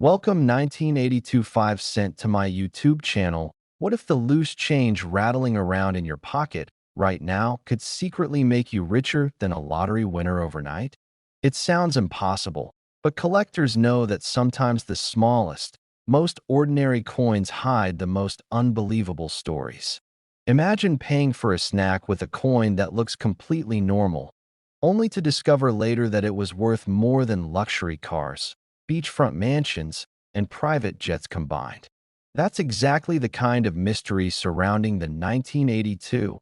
Welcome 1982 5 cent to my YouTube channel. What if the loose change rattling around in your pocket right now could secretly make you richer than a lottery winner overnight? It sounds impossible, but collectors know that sometimes the smallest, most ordinary coins hide the most unbelievable stories. Imagine paying for a snack with a coin that looks completely normal, only to discover later that it was worth more than luxury cars, beachfront mansions, and private jets combined. That's exactly the kind of mystery surrounding the 1982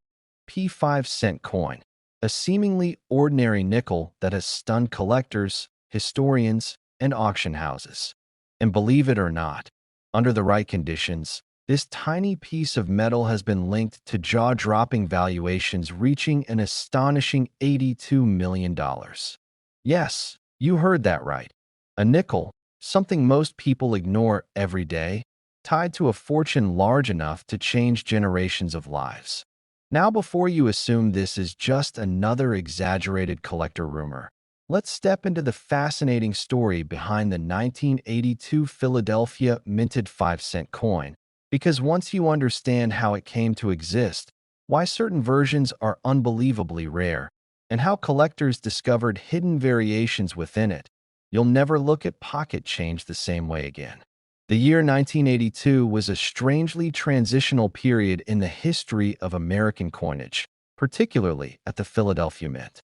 P5 cent coin, a seemingly ordinary nickel that has stunned collectors, historians, and auction houses. And believe it or not, under the right conditions, this tiny piece of metal has been linked to jaw-dropping valuations reaching an astonishing $82 million. Yes, you heard that right. A nickel, something most people ignore every day, tied to a fortune large enough to change generations of lives. Now, before you assume this is just another exaggerated collector rumor, let's step into the fascinating story behind the 1982 Philadelphia minted 5 cent coin, because once you understand how it came to exist, why certain versions are unbelievably rare, and how collectors discovered hidden variations within it, you'll never look at pocket change the same way again. The year 1982 was a strangely transitional period in the history of American coinage, particularly at the Philadelphia Mint.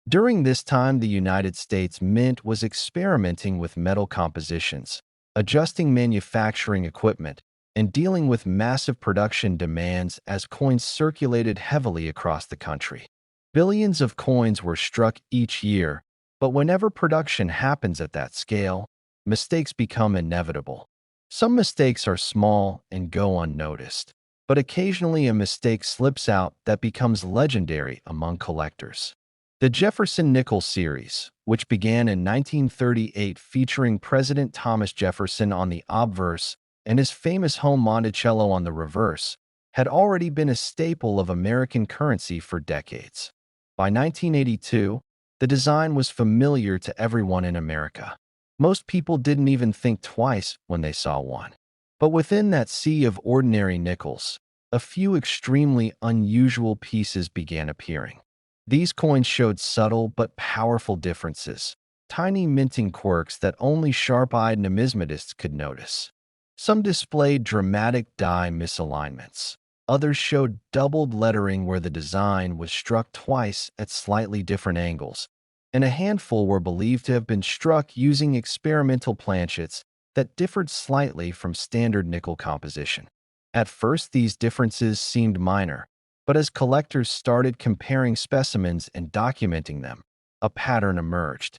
During this time, the United States Mint was experimenting with metal compositions, adjusting manufacturing equipment, and dealing with massive production demands as coins circulated heavily across the country. Billions of coins were struck each year, but whenever production happens at that scale, mistakes become inevitable. Some mistakes are small and go unnoticed, but occasionally a mistake slips out that becomes legendary among collectors. The Jefferson nickel series, which began in 1938 featuring President Thomas Jefferson on the obverse and his famous home Monticello on the reverse, had already been a staple of American currency for decades. By 1982, the design was familiar to everyone in America. Most people didn't even think twice when they saw one. But within that sea of ordinary nickels, a few extremely unusual pieces began appearing. These coins showed subtle but powerful differences, tiny minting quirks that only sharp-eyed numismatists could notice. Some displayed dramatic die misalignments. Others showed doubled lettering where the design was struck twice at slightly different angles, and a handful were believed to have been struck using experimental planchets that differed slightly from standard nickel composition. At first, these differences seemed minor, but as collectors started comparing specimens and documenting them, a pattern emerged.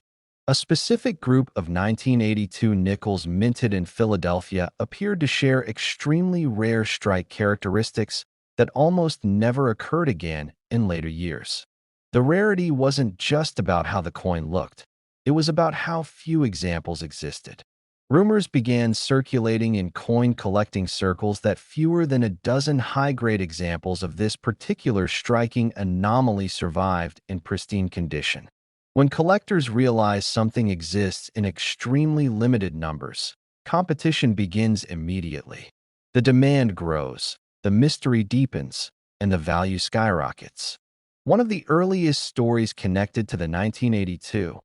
A specific group of 1982 nickels minted in Philadelphia appeared to share extremely rare strike characteristics that almost never occurred again in later years. The rarity wasn't just about how the coin looked. It was about how few examples existed. Rumors began circulating in coin collecting circles that fewer than a dozen high-grade examples of this particular striking anomaly survived in pristine condition. When collectors realize something exists in extremely limited numbers, competition begins immediately. The demand grows, the mystery deepens, and the value skyrockets. One of the earliest stories connected to the 1982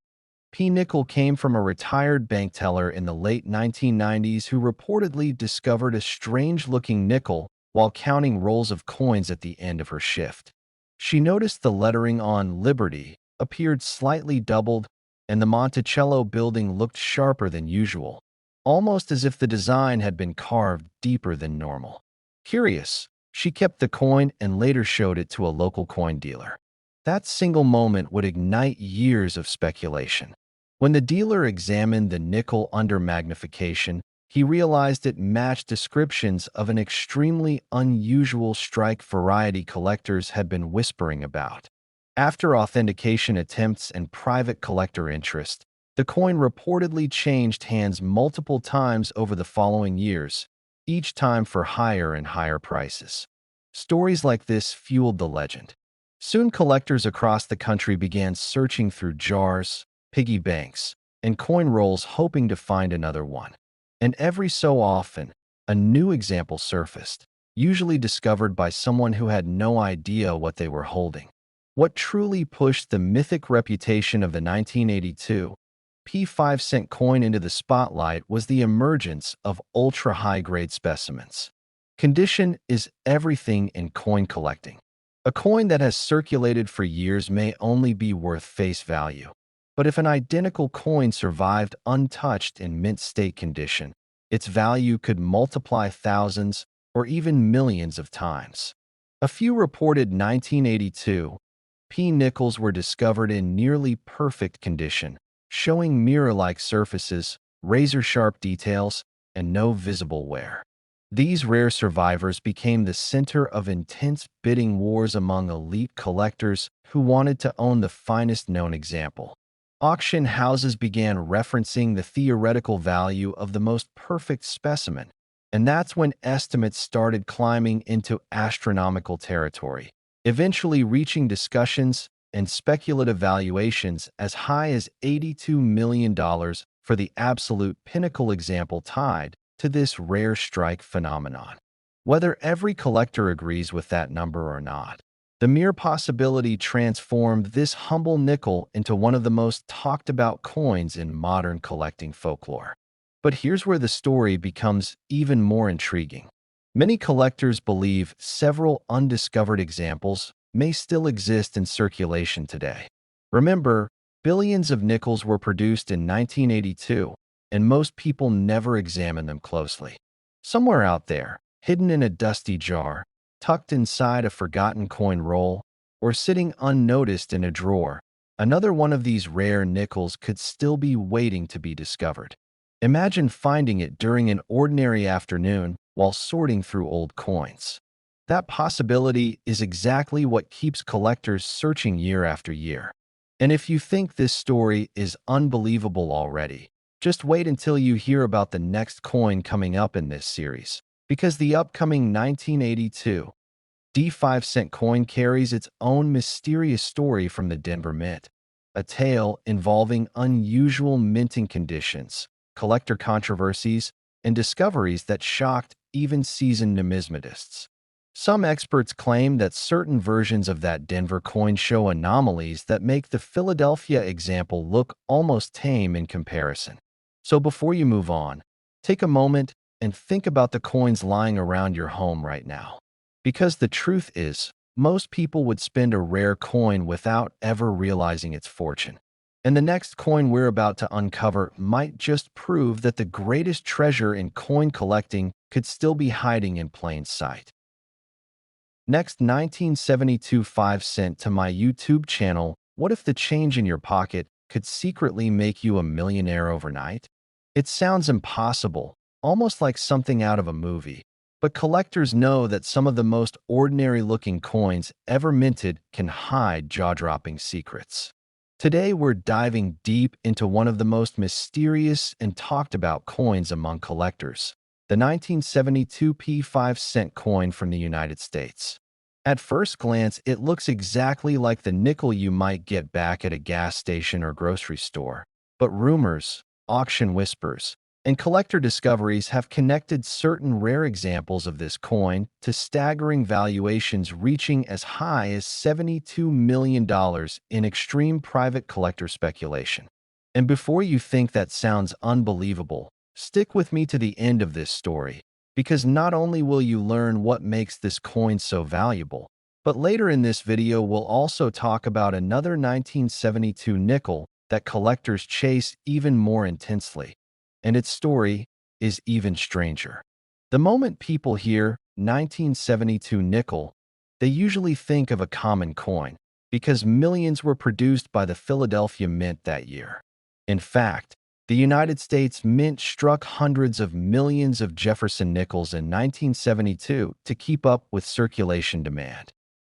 P-nickel came from a retired bank teller in the late 1990s who reportedly discovered a strange-looking nickel while counting rolls of coins at the end of her shift. She noticed the lettering on Liberty appeared slightly doubled, and the Monticello building looked sharper than usual, almost as if the design had been carved deeper than normal. Curious, she kept the coin and later showed it to a local coin dealer. That single moment would ignite years of speculation. When the dealer examined the nickel under magnification, he realized it matched descriptions of an extremely unusual strike variety collectors had been whispering about. After authentication attempts and private collector interest, the coin reportedly changed hands multiple times over the following years, each time for higher and higher prices. Stories like this fueled the legend. Soon collectors across the country began searching through jars, piggy banks, and coin rolls hoping to find another one. And every so often, a new example surfaced, usually discovered by someone who had no idea what they were holding. What truly pushed the mythic reputation of the 1982 P5-cent coin into the spotlight was the emergence of ultra-high-grade specimens. Condition is everything in coin collecting. A coin that has circulated for years may only be worth face value. But if an identical coin survived untouched in mint state condition, its value could multiply thousands or even millions of times. A few reported 1982 P nickels were discovered in nearly perfect condition, showing mirror-like surfaces, razor-sharp details, and no visible wear. These rare survivors became the center of intense bidding wars among elite collectors who wanted to own the finest known example. Auction houses began referencing the theoretical value of the most perfect specimen, and that's when estimates started climbing into astronomical territory, eventually reaching discussions and speculative valuations as high as $82 million for the absolute pinnacle example tied to this rare strike phenomenon. Whether every collector agrees with that number or not, the mere possibility transformed this humble nickel into one of the most talked about coins in modern collecting folklore. But here's where the story becomes even more intriguing. Many collectors believe several undiscovered examples may still exist in circulation today. Remember, billions of nickels were produced in 1982, and most people never examine them closely. Somewhere out there, hidden in a dusty jar, tucked inside a forgotten coin roll, or sitting unnoticed in a drawer, another one of these rare nickels could still be waiting to be discovered. Imagine finding it during an ordinary afternoon while sorting through old coins. That possibility is exactly what keeps collectors searching year after year. And if you think this story is unbelievable already, just wait until you hear about the next coin coming up in this series, because the upcoming 1982 D5-cent coin carries its own mysterious story from the Denver Mint, a tale involving unusual minting conditions, collector controversies, and discoveries that shocked even seasoned numismatists. Some experts claim that certain versions of that Denver coin show anomalies that make the Philadelphia example look almost tame in comparison. So before you move on, take a moment and think about the coins lying around your home right now. Because the truth is, most people would spend a rare coin without ever realizing its fortune. And the next coin we're about to uncover might just prove that the greatest treasure in coin collecting could still be hiding in plain sight. Next, 1972 5-cent to my YouTube channel. What if the change in your pocket could secretly make you a millionaire overnight? It sounds impossible, almost like something out of a movie. But collectors know that some of the most ordinary-looking coins ever minted can hide jaw-dropping secrets. Today, we're diving deep into one of the most mysterious and talked-about coins among collectors, the 1972 P5-cent coin from the United States. At first glance, it looks exactly like the nickel you might get back at a gas station or grocery store. But rumors, auction whispers, and collector discoveries have connected certain rare examples of this coin to staggering valuations reaching as high as $72 million in extreme private collector speculation. And before you think that sounds unbelievable, stick with me to the end of this story, because not only will you learn what makes this coin so valuable, but later in this video we'll also talk about another 1972 nickel that collectors chase even more intensely. And its story is even stranger. The moment people hear 1972 nickel, they usually think of a common coin, because millions were produced by the Philadelphia Mint that year. In fact, the United States Mint struck hundreds of millions of Jefferson nickels in 1972 to keep up with circulation demand.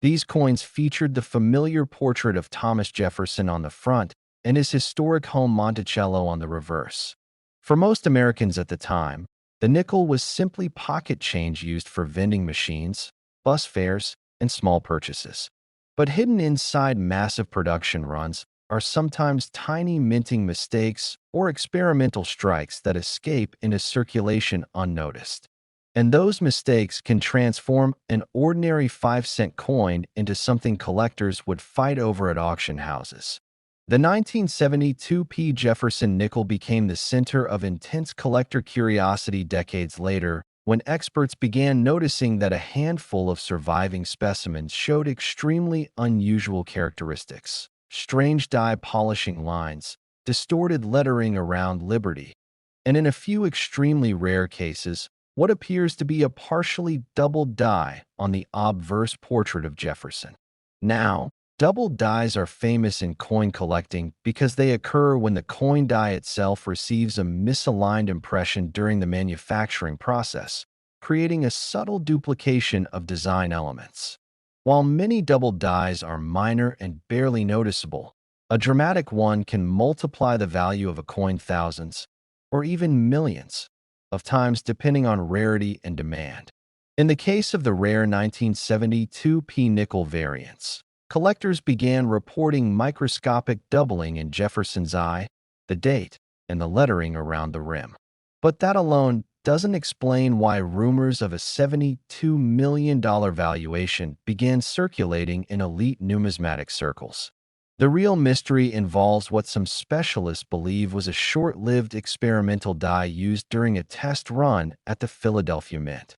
These coins featured the familiar portrait of Thomas Jefferson on the front and his historic home Monticello on the reverse. For most Americans at the time, the nickel was simply pocket change used for vending machines, bus fares, and small purchases. But hidden inside massive production runs are sometimes tiny minting mistakes or experimental strikes that escape into circulation unnoticed. And those mistakes can transform an ordinary 5-cent coin into something collectors would fight over at auction houses. The 1972 Jefferson nickel became the center of intense collector curiosity decades later when experts began noticing that a handful of surviving specimens showed extremely unusual characteristics: strange die polishing lines, distorted lettering around Liberty, and in a few extremely rare cases, what appears to be a partially doubled die on the obverse portrait of Jefferson. Now, double dies are famous in coin collecting because they occur when the coin die itself receives a misaligned impression during the manufacturing process, creating a subtle duplication of design elements. While many double dies are minor and barely noticeable, a dramatic one can multiply the value of a coin thousands, or even millions, of times depending on rarity and demand. In the case of the rare 1972 nickel variants, collectors began reporting microscopic doubling in Jefferson's eye, the date, and the lettering around the rim. But that alone doesn't explain why rumors of a $72 million valuation began circulating in elite numismatic circles. The real mystery involves what some specialists believe was a short-lived experimental die used during a test run at the Philadelphia Mint.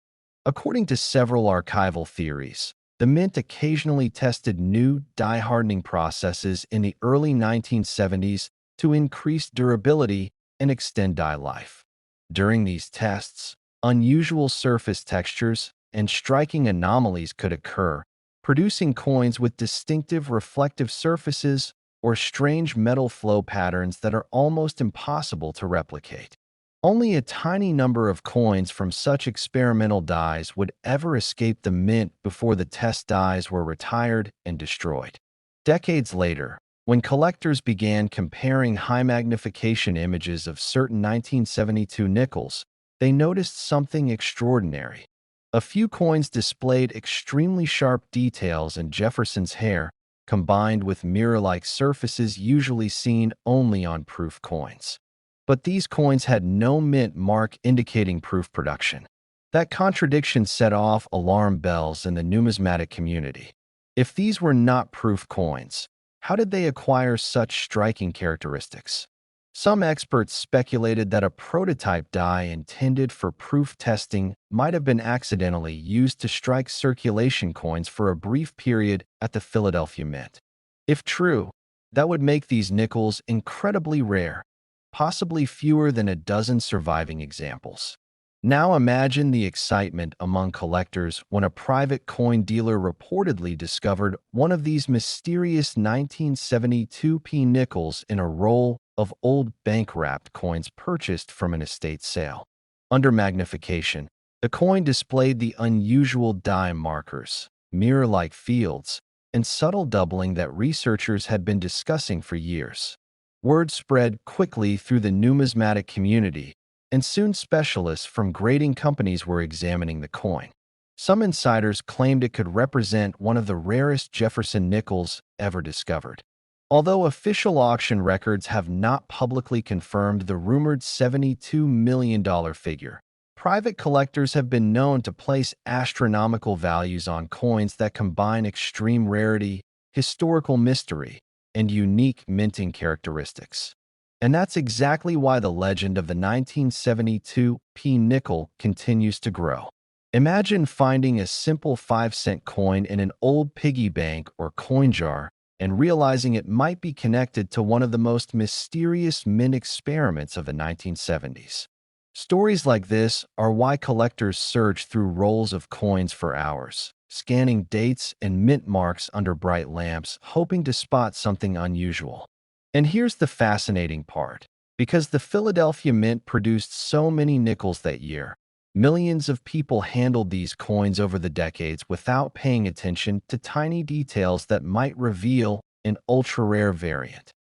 According to several archival theories, the Mint occasionally tested new die-hardening processes in the early 1970s to increase durability and extend die life. During these tests, unusual surface textures and striking anomalies could occur, producing coins with distinctive reflective surfaces or strange metal flow patterns that are almost impossible to replicate. Only a tiny number of coins from such experimental dies would ever escape the mint before the test dies were retired and destroyed. Decades later, when collectors began comparing high-magnification images of certain 1972 nickels, they noticed something extraordinary. A few coins displayed extremely sharp details in Jefferson's hair, combined with mirror-like surfaces usually seen only on proof coins. But these coins had no mint mark indicating proof production. That contradiction set off alarm bells in the numismatic community. If these were not proof coins, how did they acquire such striking characteristics? Some experts speculated that a prototype die intended for proof testing might have been accidentally used to strike circulation coins for a brief period at the Philadelphia Mint. If true, that would make these nickels incredibly rare, possibly fewer than a dozen surviving examples. Now imagine the excitement among collectors when a private coin dealer reportedly discovered one of these mysterious 1972 nickels in a roll of old bank-wrapped coins purchased from an estate sale. Under magnification, the coin displayed the unusual die markers, mirror-like fields, and subtle doubling that researchers had been discussing for years. Word spread quickly through the numismatic community, and soon specialists from grading companies were examining the coin. Some insiders claimed it could represent one of the rarest Jefferson nickels ever discovered. Although official auction records have not publicly confirmed the rumored $72 million figure, private collectors have been known to place astronomical values on coins that combine extreme rarity, historical mystery, and unique minting characteristics. And that's exactly why the legend of the 1972 nickel continues to grow. Imagine finding a simple 5-cent coin in an old piggy bank or coin jar and realizing it might be connected to one of the most mysterious mint experiments of the 1970s. Stories like this are why collectors search through rolls of coins for hours, scanning dates and mint marks under bright lamps, hoping to spot something unusual. And here's the fascinating part. Because the Philadelphia Mint produced so many nickels that year, millions of people handled these coins over the decades without paying attention to tiny details that might reveal an ultra-rare variant.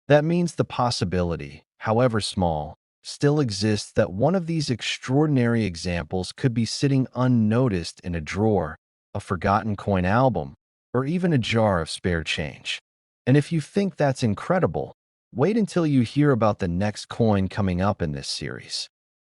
That means the possibility, however small, still exists that one of these extraordinary examples could be sitting unnoticed in a drawer, a forgotten coin album, or even a jar of spare change. And if you think that's incredible, wait until you hear about the next coin coming up in this series.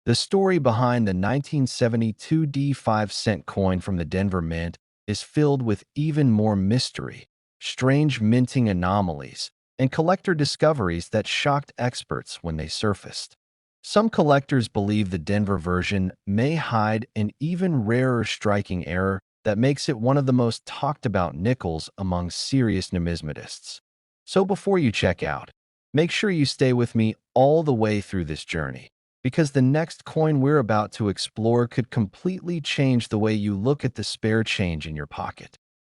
The story behind the 1972 D5-cent coin from the Denver Mint is filled with even more mystery, strange minting anomalies, and collector discoveries that shocked experts when they surfaced. Some collectors believe the Denver version may hide an even rarer striking error that makes it one of the most talked about nickels among serious numismatists. So before you check out, make sure you stay with me all the way through this journey, because the next coin we're about to explore could completely change the way you look at the spare change in your pocket.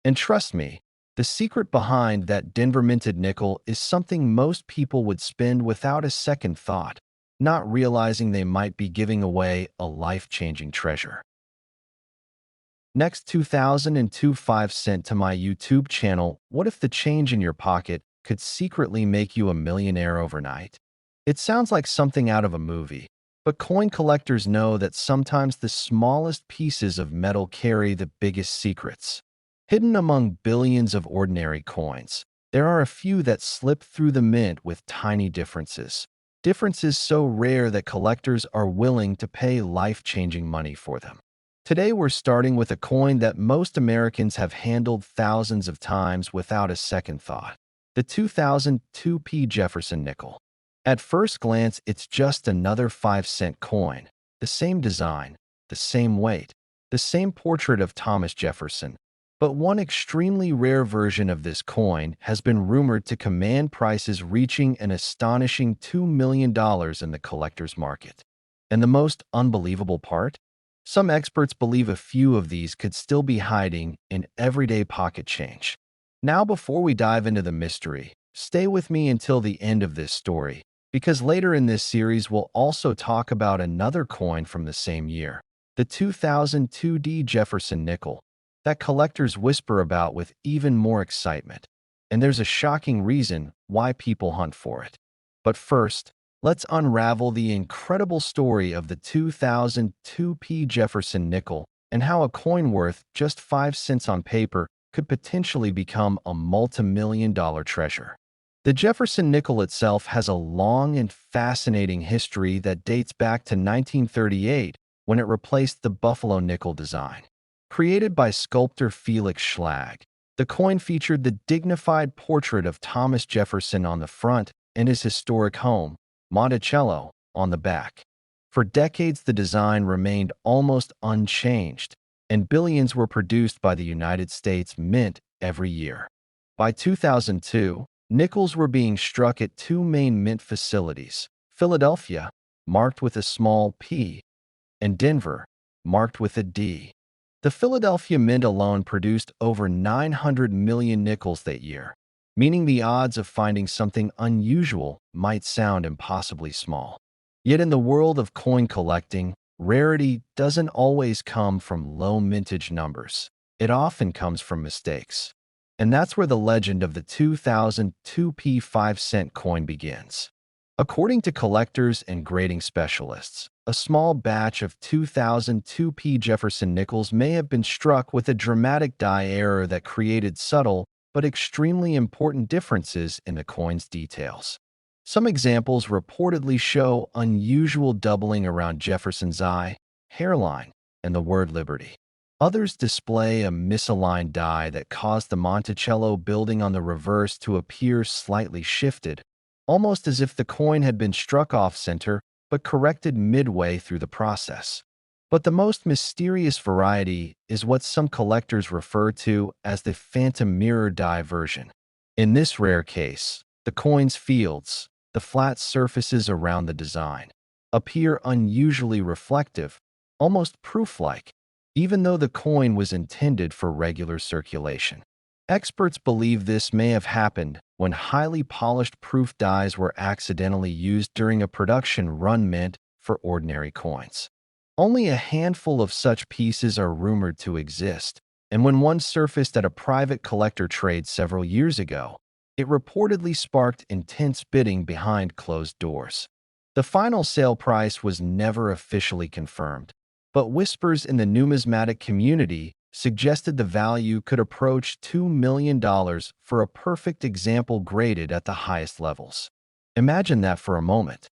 And trust me, the secret behind that Denver minted nickel is something most people would spend without a second thought, not realizing they might be giving away a life-changing treasure. Next 2002 5 cent to my YouTube channel. What if the change in your pocket could secretly make you a millionaire overnight? It sounds like something out of a movie, but coin collectors know that sometimes the smallest pieces of metal carry the biggest secrets. Hidden among billions of ordinary coins, there are a few that slip through the mint with tiny differences. Differences so rare that collectors are willing to pay life-changing money for them. Today we're starting with a coin that most Americans have handled thousands of times without a second thought. The 2002 Jefferson nickel. At first glance, it's just another 5-cent coin. The same design, the same weight, the same portrait of Thomas Jefferson. But one extremely rare version of this coin has been rumored to command prices reaching an astonishing $2 million in the collector's market. And the most unbelievable part? Some experts believe a few of these could still be hiding in everyday pocket change. Now, before we dive into the mystery, stay with me until the end of this story, because later in this series we'll also talk about another coin from the same year, the 2002 D Jefferson nickel, that collectors whisper about with even more excitement. And there's a shocking reason why people hunt for it. But first, let's unravel the incredible story of the 2002 Jefferson nickel and how a coin worth just 5 cents on paper could potentially become a multi-million-dollar treasure. The Jefferson nickel itself has a long and fascinating history that dates back to 1938 when it replaced the buffalo nickel design. Created by sculptor Felix Schlag, the coin featured the dignified portrait of Thomas Jefferson on the front and his historic home, Monticello, on the back. For decades, the design remained almost unchanged, and billions were produced by the United States Mint every year. By 2002, nickels were being struck at two main mint facilities: Philadelphia, marked with a small p, and Denver, marked with a D. The Philadelphia Mint alone produced over 900 million nickels that year, meaning the odds of finding something unusual might sound impossibly small. Yet in the world of coin collecting, rarity doesn't always come from low mintage numbers. It often comes from mistakes. And that's where the legend of the 2002 5-cent coin begins. According to collectors and grading specialists, a small batch of 2002 Jefferson nickels may have been struck with a dramatic die error that created subtle but extremely important differences in the coin's details. Some examples reportedly show unusual doubling around Jefferson's eye, hairline, and the word liberty. Others display a misaligned die that caused the Monticello building on the reverse to appear slightly shifted, almost as if the coin had been struck off-center but corrected midway through the process. But the most mysterious variety is what some collectors refer to as the phantom mirror die version. In this rare case, the coin's fields, the flat surfaces around the design, appear unusually reflective, almost proof-like, even though the coin was intended for regular circulation. Experts believe this may have happened when highly polished proof dies were accidentally used during a production run meant for ordinary coins. Only a handful of such pieces are rumored to exist, and when one surfaced at a private collector trade several years ago, it reportedly sparked intense bidding behind closed doors. The final sale price was never officially confirmed, but whispers in the numismatic community suggested the value could approach $2 million for a perfect example graded at the highest levels. Imagine that for a moment.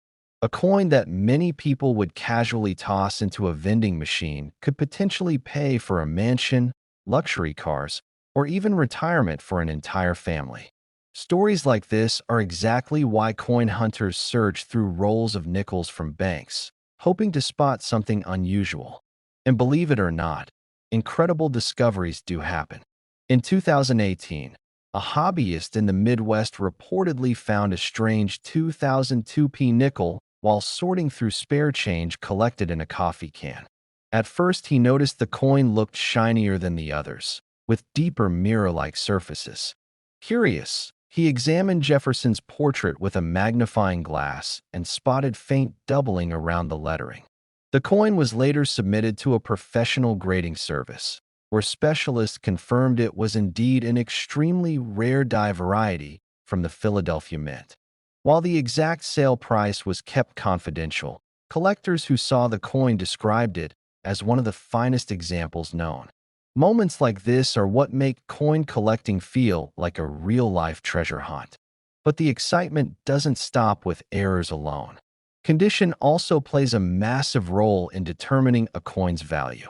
A coin that many people would casually toss into a vending machine could potentially pay for a mansion, luxury cars, or even retirement for an entire family. Stories like this are exactly why coin hunters search through rolls of nickels from banks, hoping to spot something unusual. And believe it or not, incredible discoveries do happen. In 2018, a hobbyist in the Midwest reportedly found a strange 2002p nickel while sorting through spare change collected in a coffee can. At first, he noticed the coin looked shinier than the others, with deeper mirror-like surfaces. Curious, he examined Jefferson's portrait with a magnifying glass and spotted faint doubling around the lettering. The coin was later submitted to a professional grading service, where specialists confirmed it was indeed an extremely rare die variety from the Philadelphia Mint. While the exact sale price was kept confidential, collectors who saw the coin described it as one of the finest examples known. Moments like this are what make coin collecting feel like a real-life treasure hunt. But the excitement doesn't stop with errors alone. Condition also plays a massive role in determining a coin's value.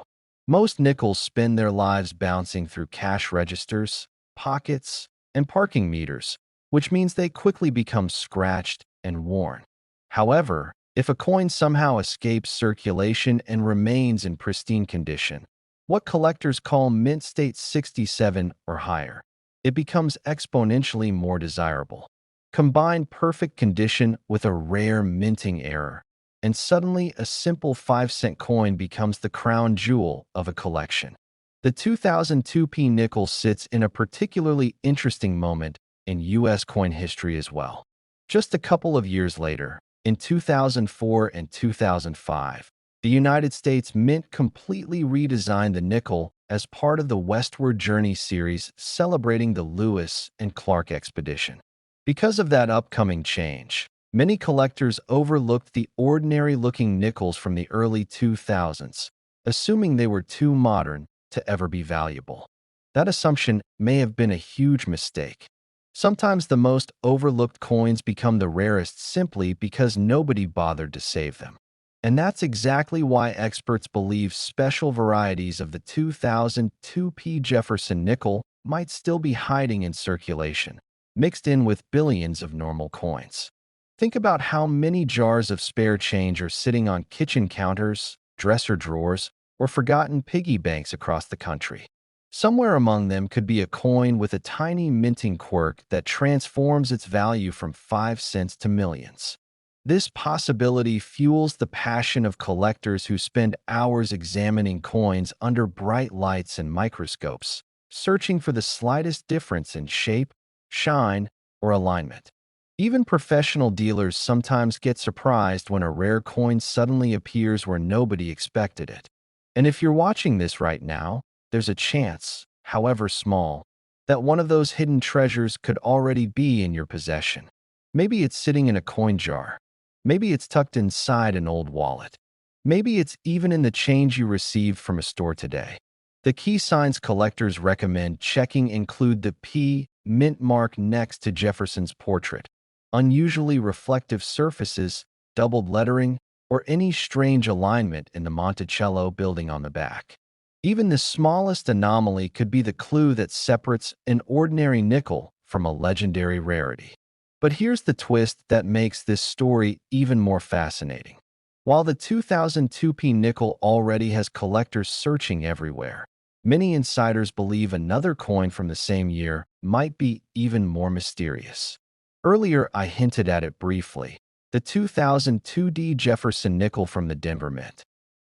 Most nickels spend their lives bouncing through cash registers, pockets, and parking meters, which means they quickly become scratched and worn. However, if a coin somehow escapes circulation and remains in pristine condition, what collectors call mint state 67 or higher, it becomes exponentially more desirable. Combine perfect condition with a rare minting error, and suddenly a simple 5-cent coin becomes the crown jewel of a collection. The 2002p nickel sits in a particularly interesting moment in U.S. coin history as well. Just a couple of years later, in 2004 and 2005, the United States Mint completely redesigned the nickel as part of the Westward Journey series celebrating the Lewis and Clark expedition. Because of that upcoming change, many collectors overlooked the ordinary-looking nickels from the early 2000s, assuming they were too modern to ever be valuable. That assumption may have been a huge mistake. Sometimes the most overlooked coins become the rarest simply because nobody bothered to save them. And that's exactly why experts believe special varieties of the 2002p Jefferson nickel might still be hiding in circulation, mixed in with billions of normal coins. Think about how many jars of spare change are sitting on kitchen counters, dresser drawers, or forgotten piggy banks across the country. Somewhere among them could be a coin with a tiny minting quirk that transforms its value from 5 cents to millions. This possibility fuels the passion of collectors who spend hours examining coins under bright lights and microscopes, searching for the slightest difference in shape, shine, or alignment. Even professional dealers sometimes get surprised when a rare coin suddenly appears where nobody expected it. And if you're watching this right now, there's a chance, however small, that one of those hidden treasures could already be in your possession. Maybe it's sitting in a coin jar. Maybe it's tucked inside an old wallet. Maybe it's even in the change you received from a store today. The key signs collectors recommend checking include the P mint mark next to Jefferson's portrait, unusually reflective surfaces, doubled lettering, or any strange alignment in the Monticello building on the back. Even the smallest anomaly could be the clue that separates an ordinary nickel from a legendary rarity. But here's the twist that makes this story even more fascinating. While the 2002p nickel already has collectors searching everywhere, many insiders believe another coin from the same year might be even more mysterious. Earlier, I hinted at it briefly, the 2002D Jefferson nickel from the Denver Mint.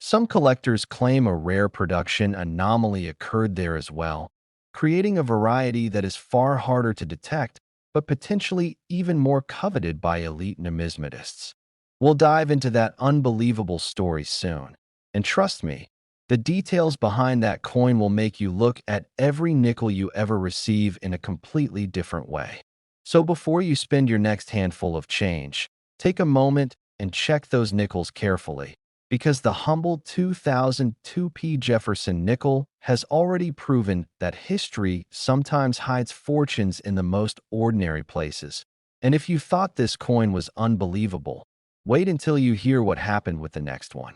Some collectors claim a rare production anomaly occurred there as well, creating a variety that is far harder to detect, but potentially even more coveted by elite numismatists. We'll dive into that unbelievable story soon. And trust me, the details behind that coin will make you look at every nickel you ever receive in a completely different way. So before you spend your next handful of change, take a moment and check those nickels carefully. because the humble 2002 Jefferson nickel has already proven that history sometimes hides fortunes in the most ordinary places. And if you thought this coin was unbelievable, wait until you hear what happened with the next one.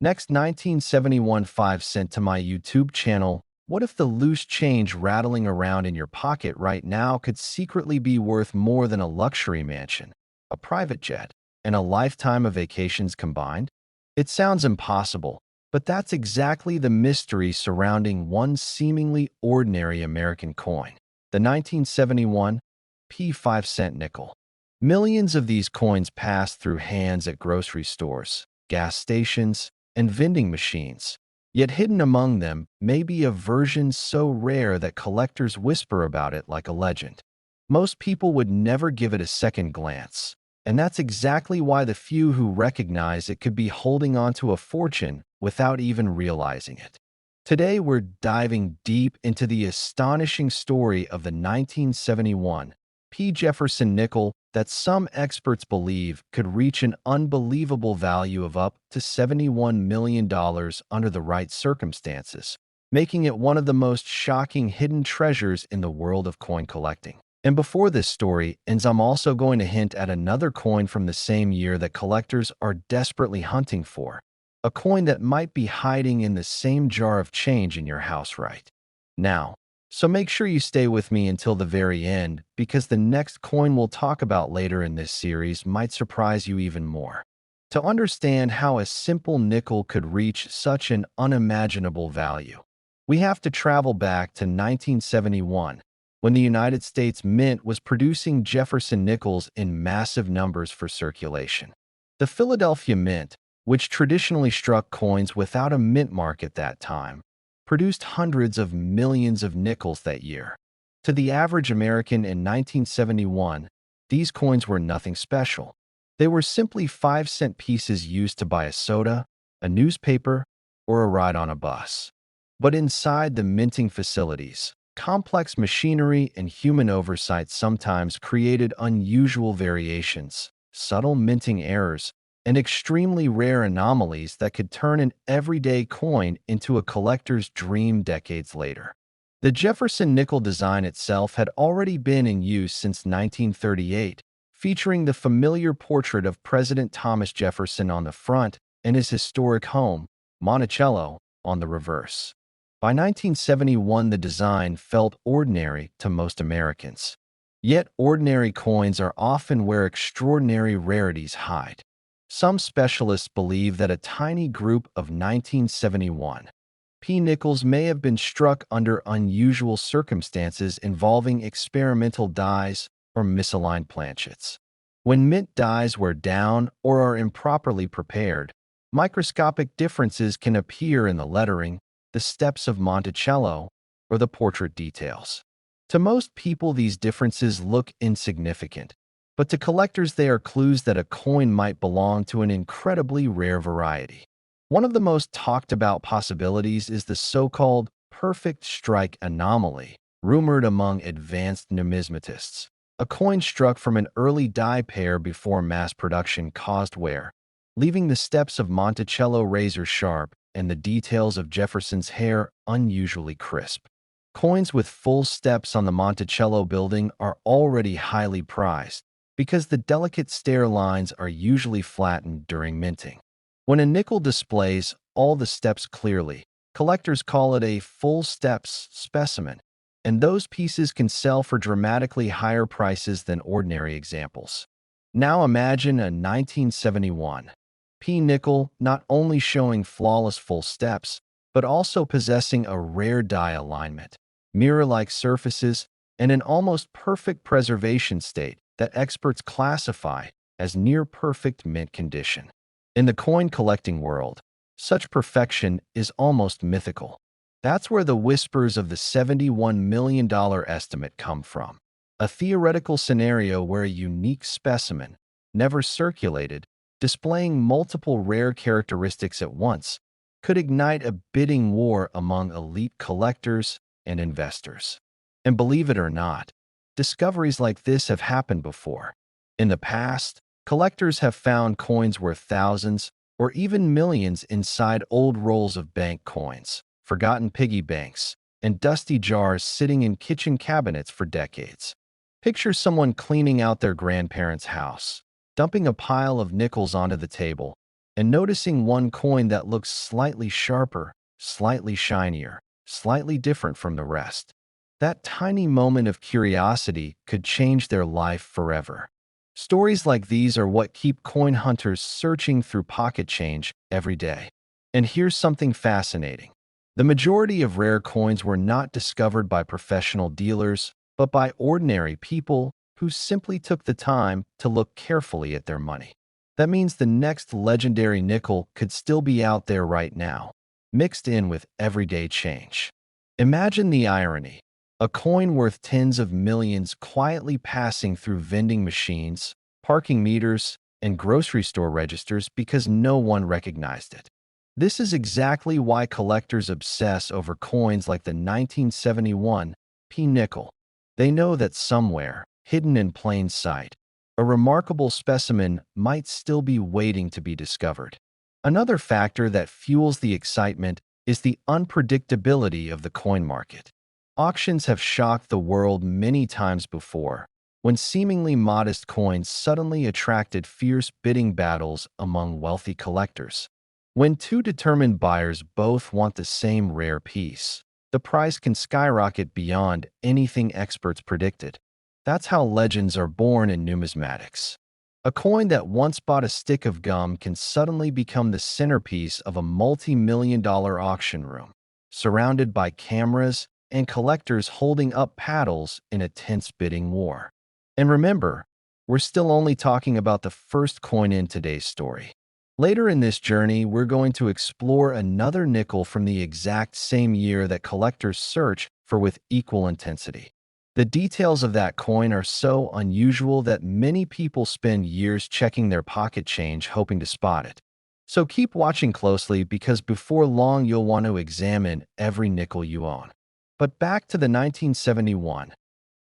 Next, 1971 5 cent to my YouTube channel. What if the loose change rattling around in your pocket right now could secretly be worth more than a luxury mansion, a private jet, and a lifetime of vacations combined? It sounds impossible, but that's exactly the mystery surrounding one seemingly ordinary American coin, the 1971 P5 cent nickel. Millions of these coins pass through hands at grocery stores, gas stations, and vending machines. Yet hidden among them may be a version so rare that collectors whisper about it like a legend. Most people would never give it a second glance, and that's exactly why the few who recognize it could be holding onto a fortune without even realizing it. Today, we're diving deep into the astonishing story of the 1971 P. Jefferson nickel that some experts believe could reach an unbelievable value of up to $71 million under the right circumstances, making it one of the most shocking hidden treasures in the world of coin collecting. And before this story ends, I'm also going to hint at another coin from the same year that collectors are desperately hunting for, a coin that might be hiding in the same jar of change in your house right now. So make sure you stay with me until the very end, because the next coin we'll talk about later in this series might surprise you even more. To understand how a simple nickel could reach such an unimaginable value, we have to travel back to 1971, when the United States Mint was producing Jefferson nickels in massive numbers for circulation. The Philadelphia Mint, which traditionally struck coins without a mint mark at that time, produced hundreds of millions of nickels that year. To the average American in 1971, these coins were nothing special. They were simply 5-cent pieces used to buy a soda, a newspaper, or a ride on a bus. But inside the minting facilities, complex machinery and human oversight sometimes created unusual variations, subtle minting errors, and extremely rare anomalies that could turn an everyday coin into a collector's dream decades later. The Jefferson nickel design itself had already been in use since 1938, featuring the familiar portrait of President Thomas Jefferson on the front and his historic home, Monticello, on the reverse. By 1971, the design felt ordinary to most Americans. Yet ordinary coins are often where extraordinary rarities hide. Some specialists believe that a tiny group of 1971 P nickels may have been struck under unusual circumstances involving experimental dies or misaligned planchets. When mint dies wear down or are improperly prepared, microscopic differences can appear in the lettering, the steps of Monticello, or the portrait details. To most people, these differences look insignificant, but to collectors they are clues that a coin might belong to an incredibly rare variety. One of the most talked about possibilities is the so-called perfect strike anomaly, rumored among advanced numismatists. A coin struck from an early die pair before mass production caused wear, leaving the steps of Monticello razor sharp and the details of Jefferson's hair unusually crisp. Coins with full steps on the Monticello building are already highly prized, because the delicate stair lines are usually flattened during minting. When a nickel displays all the steps clearly, collectors call it a full steps specimen, and those pieces can sell for dramatically higher prices than ordinary examples. Now imagine a 1971 P nickel not only showing flawless full steps, but also possessing a rare die alignment, mirror-like surfaces, and an almost perfect preservation state that experts classify as near-perfect mint condition. In the coin collecting world, such perfection is almost mythical. That's where the whispers of the $71 million estimate come from. A theoretical scenario where a unique specimen, never circulated, displaying multiple rare characteristics at once, could ignite a bidding war among elite collectors and investors. And believe it or not, discoveries like this have happened before. In the past, collectors have found coins worth thousands or even millions inside old rolls of bank coins, forgotten piggy banks, and dusty jars sitting in kitchen cabinets for decades. Picture someone cleaning out their grandparents' house, dumping a pile of nickels onto the table, and noticing one coin that looks slightly sharper, slightly shinier, slightly different from the rest. That tiny moment of curiosity could change their life forever. Stories like these are what keep coin hunters searching through pocket change every day. And here's something fascinating. The majority of rare coins were not discovered by professional dealers, but by ordinary people who simply took the time to look carefully at their money. That means the next legendary nickel could still be out there right now, mixed in with everyday change. Imagine the irony. A coin worth tens of millions quietly passing through vending machines, parking meters, and grocery store registers because no one recognized it. This is exactly why collectors obsess over coins like the 1971 P nickel. They know that somewhere, hidden in plain sight, a remarkable specimen might still be waiting to be discovered. Another factor that fuels the excitement is the unpredictability of the coin market. Auctions have shocked the world many times before, when seemingly modest coins suddenly attracted fierce bidding battles among wealthy collectors. When two determined buyers both want the same rare piece, the price can skyrocket beyond anything experts predicted. That's how legends are born in numismatics. A coin that once bought a stick of gum can suddenly become the centerpiece of a multi-million-dollar auction room, surrounded by cameras and collectors holding up paddles in a tense bidding war. And remember, we're still only talking about the first coin in today's story. Later in this journey, we're going to explore another nickel from the exact same year that collectors search for with equal intensity. The details of that coin are so unusual that many people spend years checking their pocket change hoping to spot it. So keep watching closely because before long you'll want to examine every nickel you own. But back to the 1971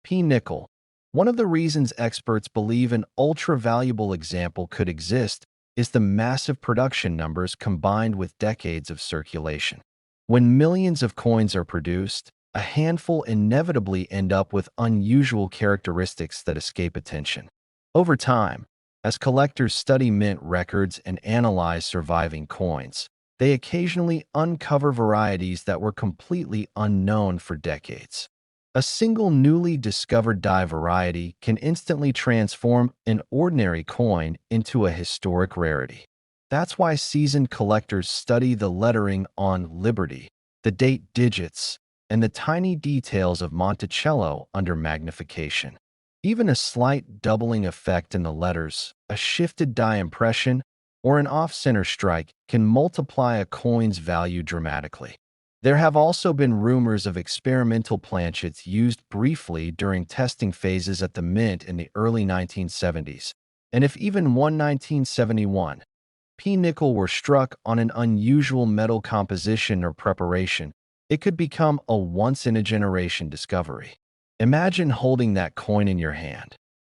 P nickel. One of the reasons experts believe an ultra-valuable example could exist is the massive production numbers combined with decades of circulation. When millions of coins are produced, a handful inevitably end up with unusual characteristics that escape attention. Over time, as collectors study mint records and analyze surviving coins, they occasionally uncover varieties that were completely unknown for decades. A single newly discovered die variety can instantly transform an ordinary coin into a historic rarity. That's why seasoned collectors study the lettering on Liberty, the date digits, and the tiny details of Monticello under magnification. Even a slight doubling effect in the letters, a shifted die impression, or an off-center strike can multiply a coin's value dramatically. There have also been rumors of experimental planchets used briefly during testing phases at the Mint in the early 1970s. And if even one 1971 P nickel were struck on an unusual metal composition or preparation, it could become a once-in-a-generation discovery. Imagine holding that coin in your hand.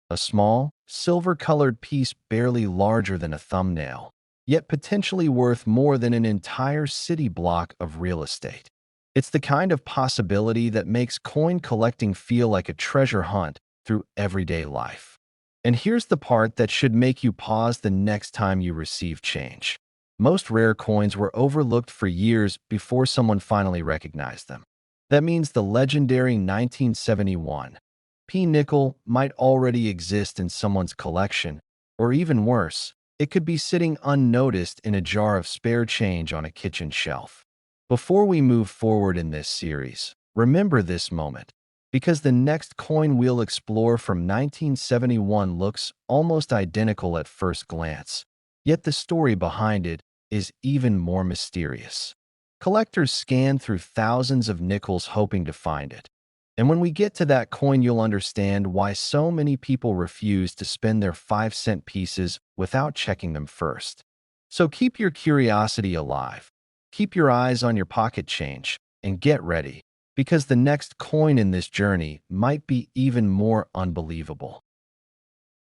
A small, silver-colored piece barely larger than a thumbnail, yet potentially worth more than an entire city block of real estate. It's the kind of possibility that makes coin collecting feel like a treasure hunt through everyday life. And here's the part that should make you pause the next time you receive change. Most rare coins were overlooked for years before someone finally recognized them. That means the legendary 1971 P nickel might already exist in someone's collection, or even worse, it could be sitting unnoticed in a jar of spare change on a kitchen shelf. Before we move forward in this series, remember this moment, because the next coin we'll explore from 1971 looks almost identical at first glance, yet the story behind it is even more mysterious. Collectors scan through thousands of nickels hoping to find it. And when we get to that coin, you'll understand why so many people refuse to spend their 5-cent pieces without checking them first. So keep your curiosity alive, keep your eyes on your pocket change, and get ready, because the next coin in this journey might be even more unbelievable.